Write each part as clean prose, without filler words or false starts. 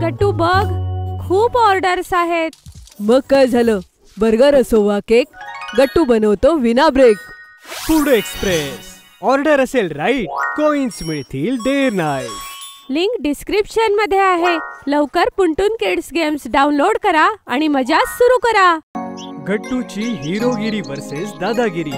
गट्टू बघ, खूप ऑर्डर्स आहेत. मग काय झालं, बर्गर असो वा केक, गट्टू बनवतो विना ब्रेक. Food express. ऑर्डर असेल राईट, कॉइन्स मिळतील देर नाही. लिंक डिस्क्रिप्शन मध्ये आहे. लवकर पुंटून किड्स गेम्स डाउनलोड करा आणि मजा सुरू करा. गट्टूची हिरोगिरी वर्सेस दादागिरी.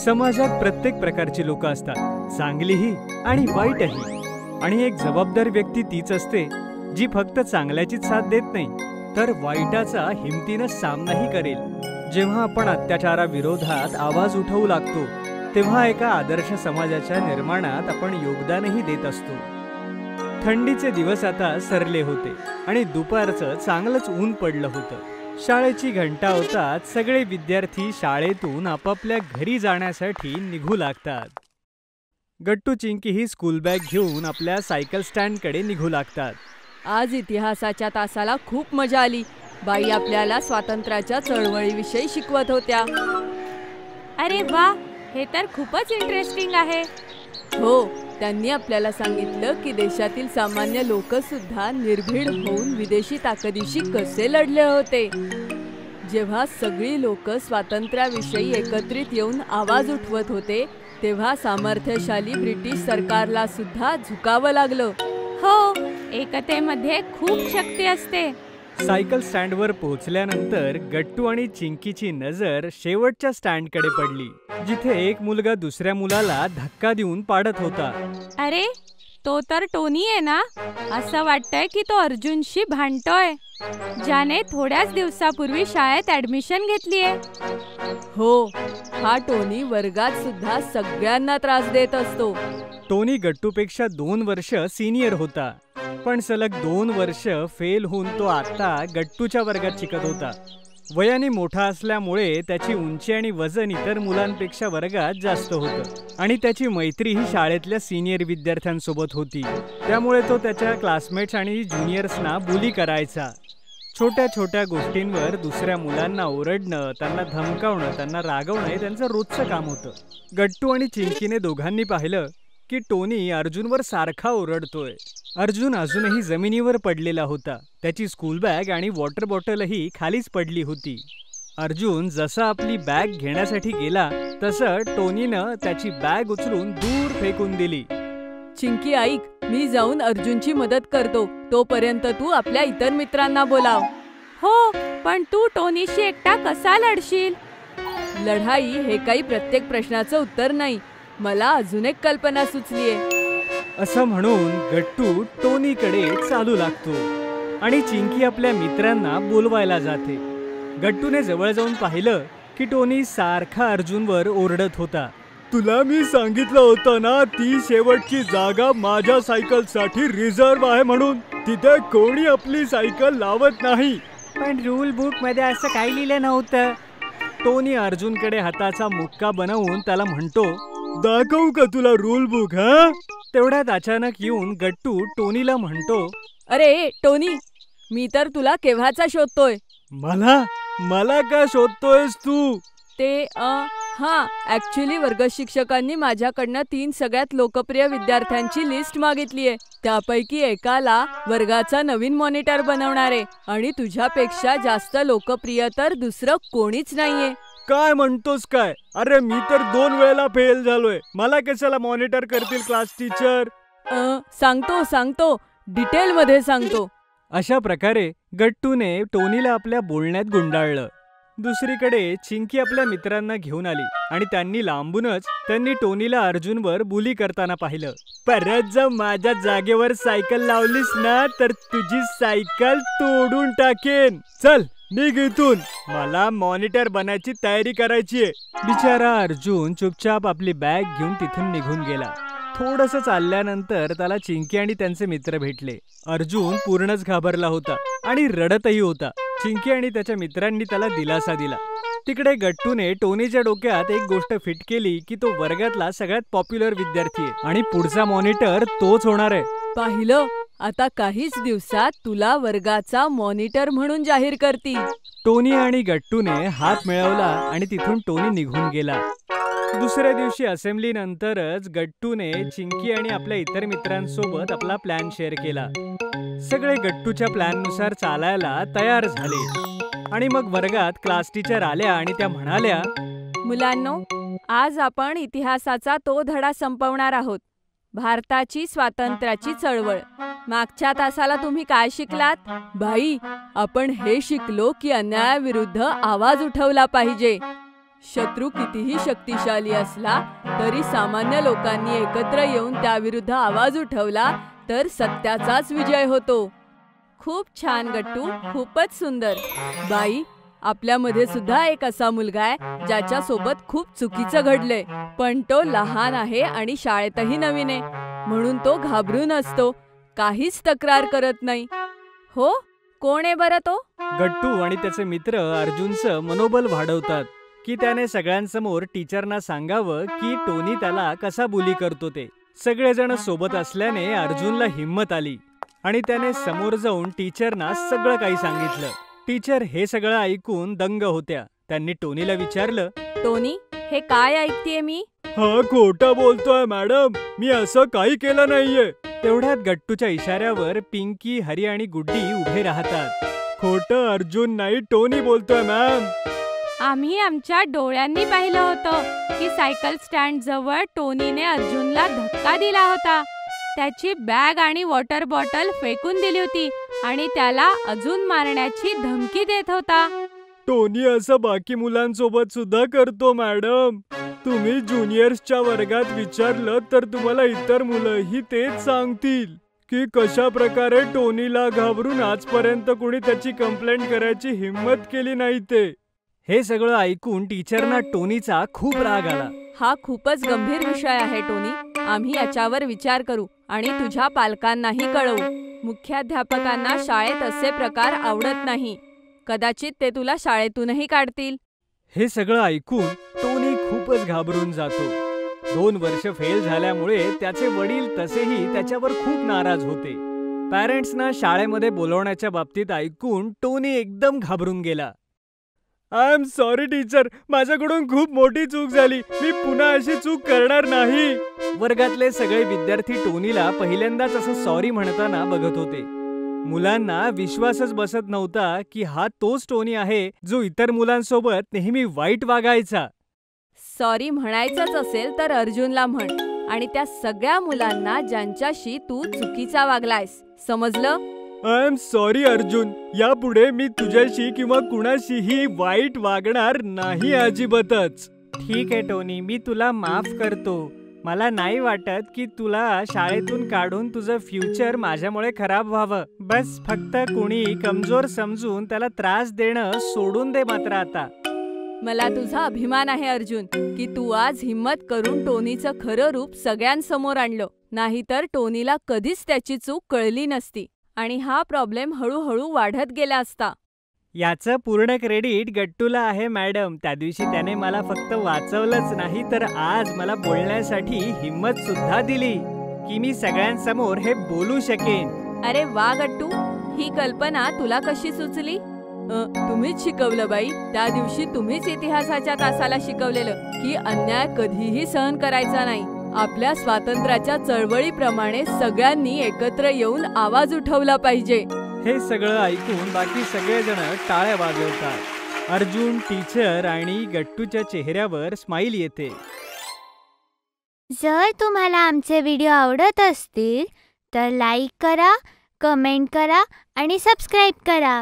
समाजात प्रत्येक प्रकारची लोक असतात, चांगलीही आणि वाईटही. आणि एक जबाबदार व्यक्ती तीच असते जी फक्त चांगल्याचीच साथ देत नाही, तर वाईटाचा हिमतीनं सामनाही करेल. जेव्हा आपण अत्याचाराविरोधात आवाज उठवू लागतो, तेव्हा एका आदर्श समाजाच्या निर्माणात आपण योगदानही देत असतो. थंडीचे दिवस आता सरले होते आणि दुपारचं चांगलंच ऊन पडलं होतं. शाळेची घंटा होताच सगळे विद्यार्थी शाळेतून आपापल्या घरी जाण्यासाठी निघू लागतात. गट्टू चिंकी ही स्कूल बॅग घेऊन आपल्या सायकल स्टँडकडे निघू लागतात. आज इतिहासाच्या तासाला खूप मजा आली. बाई आपल्याला स्वातंत्र्याच्या चळवळीविषयी शिकवत होत्या. अरे वा, हे तर खूपच इंटरेस्टिंग आहे. हो, त्यांनी आपल्याला सांगितलं की देशातील सामान्य लोक सुद्धा निर्भीड होऊन विदेशी ताकदीशी कसे लढले होते. जेव्हा सगळी लोक स्वातंत्र्याविषयी एकत्रित येऊन आवाज उठवत होते, तेव्हा सामर्थ्यशाली ब्रिटिश सरकारला सुद्धा झुकावं लागलं. हो, एकतेमध्ये खूप शक्ती असते. सायकल स्टँडवर पोहोचल्यानंतर गट्टू आणि चिंकीची नजर शेवटच्या स्टँडकडे पडली, जिथे एक मुलगा दुसऱ्या मुलाला धक्का देऊन पाडत होता. अरे, तो तर टोनी आहे ना? असं वाटतंय की तो अर्जुनशी भांडतोय, ज्याने थोड्याच दिवसापूर्वी शाळेत ऍडमिशन घेतलीये. हो, हा टोनी वर्गात सुद्धा सगळ्यांना त्रास देत असतो. टोनी गट्टूपेक्षा 2 वर्ष सिनियर होता, पण सलग 2 वर्ष फेल होऊन तो आता गट्टूच्या वर्गात शिकत होता. वयाने मोठा असल्यामुळे त्याची उंची आणि वजन इतर मुलांपेक्षा वर्गात जास्त होतं आणि त्याची मैत्री ही शाळेतल्या सिनियर विद्यार्थ्यांसोबत होती. त्यामुळे तो त्याच्या क्लासमेट्स आणि ज्युनियर्सना बुली करायचा. छोट्या छोट्या गोष्टींवर दुसऱ्या मुलांना ओरडणं, त्यांना धमकावणं, त्यांना रागवणं हे त्यांचं रोजचं काम होतं. गट्टू आणि चिंकीने दोघांनी पाहिलं की टोनी अर्जुनवर सारखा ओरडतोय. अर्जुन अजूनही जमिनीवर पडलेला होता. त्याची स्कूल बॅग आणि वॉटर बॉटलही खालीच पडली होती. अर्जुन जसा आपली बॅग घेण्यासाठी गेला, तसं टोनीनं त्याची बॅग उचलून दूर फेकून दिली. चिंकी ऐक, मी जाऊन अर्जुनची मदत करतो. तोपर्यंत तू आपल्या इतर मित्रांना बोलाव. हो, पण तू टोनीशी एकटा कसा लढशील? लढाई हे काही प्रत्येक प्रश्नाचं उत्तर नाही. मला अजून एक कल्पना सुचलीये. असं म्हणून गट्टू टोनीकडे चालू लागतो आणि चिंकी आपल्या मित्रांना बोलवायला जाते. गट्टूने जवळ जाऊन पाहिलं की टोनी सारखा अर्जुनवर ओरडत होता. तुला मी सांगितलं होतं ना, ती शेवटची जागा माझ्या सायकलसाठी रिझर्व आहे म्हणून. तिथे कोणी आपली सायकल लावत नाही. पण रूल बुक मध्ये असं काही लिहिलं नव्हतं. टोनी अर्जुनकडे हाताचा मुक्का बनवून त्याला म्हणतो, दाखवू का तुला रूल बुक? हा, तेवढ्यात अचानक येऊन गट्टू टोनीला म्हणतो, अरे टोनी, मी तर तुला केव्हाचा शोधतोय. मला का शोधतोयस तू? ते हा, ऍक्च्युली वर्ग शिक्षकांनी माझ्याकडनं 3 सगळ्यात लोकप्रिय विद्यार्थ्यांची लिस्ट मागितलीये. त्यापैकी एकाला वर्गाचा नवीन मॉनिटर बनवणार आहे आणि तुझ्यापेक्षा जास्त लोकप्रिय तर दुसरं कोणीच नाहीये. काय म्हणतोस काय? अरे मी तर 2 वेळेला फेल झालोय. मला कशाला मॉनिटर करतील क्लास टीचर? सांगतो डिटेल मध्ये सांगतो. अशा प्रकारे गट्टूने टोनीला आपल्या बोलण्यात गुंडाळलं. दुसरीकडे चिंकी आपल्या मित्रांना घेऊन आली आणि त्यांनी टोनीला अर्जुनवर बुली करताना पाहिलं. परत जर माझ्या जागेवर सायकल लावलीस ना, तर तुझी सायकल तोडून टाकेन. चल निघ इथून, मला मॉनिटर बनायची तयारी करायचीये. बिचारा अर्जुन चुपचाप आपली बॅग घेऊन तिथून निघून गेला. थोडंसं चालल्यानंतर त्याला चिंकी आणि त्यांचे मित्र भेटले. अर्जुन पूर्णच घाबरला होता आणि रडतही होता. चिंकी आणि त्याच्या मित्रांनी त्याला दिलासा दिला. तिकडे गट्टूने टोनीच्या डोक्यात एक गोष्ट फिट केली की तो वर्गातला सगळ्यात पॉप्युलर विद्यार्थी आहे आणि पुढचा मॉनिटर तोच होणार आहे. पाहिलं, आता काहीच दिवसात तुला वर्गाचा मॉनिटर म्हणून जाहीर करतील. टोनी आणि गट्टूने हात मिळवला आणि तिथून टोनी निघून गेला. दुसऱ्या दिवशी असेंब्ली नंतरच गट्टूने चिंकी आणि आपल्या इतर मित्रांसोबत आपला प्लॅन शेअर केला. सगळे गट्टूच्या प्लॅननुसार चालायला तयार झाले आणि मग वर्गात क्लास टीचर आल्या आणि त्या म्हणाल्या, मुलांनो, आज आपण इतिहासाचा तो धडा संपवणार आहोत, भारताची स्वातंत्र्याची चळवळ. मागच्या तासाला तुम्ही काय शिकलात? बाई, आपण हे शिकलो की अन्यायाविरुद्ध आवाज उठवला पाहिजे. शत्रू कितीही शक्तिशाली असला तरी सामान्य लोकांनी एकत्र येऊन त्याविरुद्ध आवाज उठवला तर सत्याचाच विजय होतो. खूप छान गट्टू, खूपच सुंदर. बाई, आपल्यामध्ये सुद्धा एक असा मुलगा आहे ज्याच्या सोबत खूप चुकीचं घडलंय, पण तो लहान आहे आणि शाळेतही नवीन आहे, म्हणून तो घाबरून असतो, काहीच तक्रार करत नाही. हो, कोण आहे बरं तो? गट्टू आणि त्याचे मित्र अर्जुनचं मनोबल वाढवतात की त्याने सगळ्यांसमोर टीचरना सांगावं की टोनी त्याला कसा बुली करतो ते. सगळेजण सोबत असल्याने अर्जुनला हिंमत आली आणि त्याने समोर जाऊन टीचरना सगळं काही सांगितलं. टीचर हे सगळं ऐकून दंग होत्या. त्यांनी टोनीला विचारलं, टोनी, हे काय ऐकतेय मी? हा खोटा बोलतोय मॅडम, मी असं काही केलं नाहीये. तेवढ्यात गट्टूच्या इशाऱ्यावर पिंकी, हरी आणि गुड्डी उभे राहतात. खोटं अर्जुन नाही, टोनी बोलतोय मॅम. आम्ही आमच्या डोळ्यांनी पाहिलं होतं की सायकल स्टँड जवळ टोनीने अर्जुनला धक्का दिला होता. त्याची बॅग आणि वॉटर बॉटल फेकून दिली होती आणि त्याला अजून मारण्याची धमकी देत होता. टोनी असं बाकी मुलांसोबत सुद्धा करतो मॅडम. तुम्ही ज्युनियर्सच्या वर्गात विचारलं तर तुम्हाला इतर मुलंही तेच सांगतील की कशा प्रकारे टोनीला घाबरून आजपर्यंत कोणी त्याची कंप्लेंट करायची हिम्मत केली नाही ते. हे सगळं ऐकून टीचरना टोनीचा खूप राग आला. हा खूपच गंभीर विषय आहे टोनी. आम्ही याच्यावर विचार करू आणि तुझ्या पालकांनाही कळवू. मुख्याध्यापकांना शाळेत असे प्रकार आवडत नाही. कदाचित ते तुला शाळेतूनही काढतील. हे सगळं ऐकून टोनी खूपच घाबरून जातो. 2 वर्ष फेल झाल्यामुळे त्याचे वडील तसेही त्याच्यावर खूप नाराज होते. पॅरेंट्सना शाळेमध्ये बोलवण्याच्या बाबतीत ऐकून टोनी एकदम घाबरून गेला. आय एम सॉरी टीचर, माझ्याकडून खूप मोठी चूक झाली, मी पुन्हा अशी चूक करणार नाही. वर्गातले सगळे विद्यार्थी टोनीला पहिल्यांदाच असं सॉरी म्हणताना बघत होते. मुलांना विश्वासच बसत नव्हता की हा तोच टोनी आहे जो इतर मुलांसोबत नेहमी वाईट वागायचा. सॉरी म्हणायचंच असेल तर अर्जुनला म्हण आणि त्या सगळ्या मुलांना ज्यांच्याशी तू चुकीचा वागलायस, समजलं? आय एम सॉरी अर्जुन, यापुढे मी तुझ्याशी किंवा कुणाशीही वाईट वागणार नाही अजिबातच. ठीक आहे टोनी, मी तुला माफ करतो. मला नाही वाटत की तुला शाळेतून काढून तुझं फ्युचर माझ्यामुळे खराब व्हावं. बस फक्त कुणी कमजोर समजून त्याला त्रास देणं सोडून दे मात्र आता. मला तुझा अभिमान आहे अर्जुन की तू आज हिम्मत करून टोनीचं खरं रूप सगळ्यांसमोर आणलं. नाहीतर टोनीला कधीच त्याची चूक कळली नसती आणि हा प्रॉब्लेम हळूहळू वाढत गेला असता. याचं पूर्ण क्रेडिट गट्टूला आहे मॅडम. त्या दिवशी त्याने मला फक्त वाचवलंच नाही तर आज मला बोलण्यासाठी हिम्मत सुद्धा दिली की मी सगळ्यांसमोर हे बोलू शकेन. अरे वा गट्टू, ही कल्पना तुला कशी सुचली? तुम्हीच शिकवलं बाई. त्या दिवशी तुम्हीच इतिहासाच्या तासाला शिकवलेलं की अन्याय कधीही सहन करायचा नाही. आपल्या स्वातंत्र्याच्या चळवळीप्रमाणे सगळ्यांनी एकत्र येऊन आवाज उठवला पाहिजे. हे सगळं ऐकून बाकी सगळेजण टाळ्या वाजवतात. अर्जुन, टीचर आणि गट्टूच्या चेहऱ्यावर स्माइल येते. जर तुम्हाला आमचे व्हिडिओ आवडत असतील तर लाईक करा, कमेंट करा आणि सबस्क्राईब करा.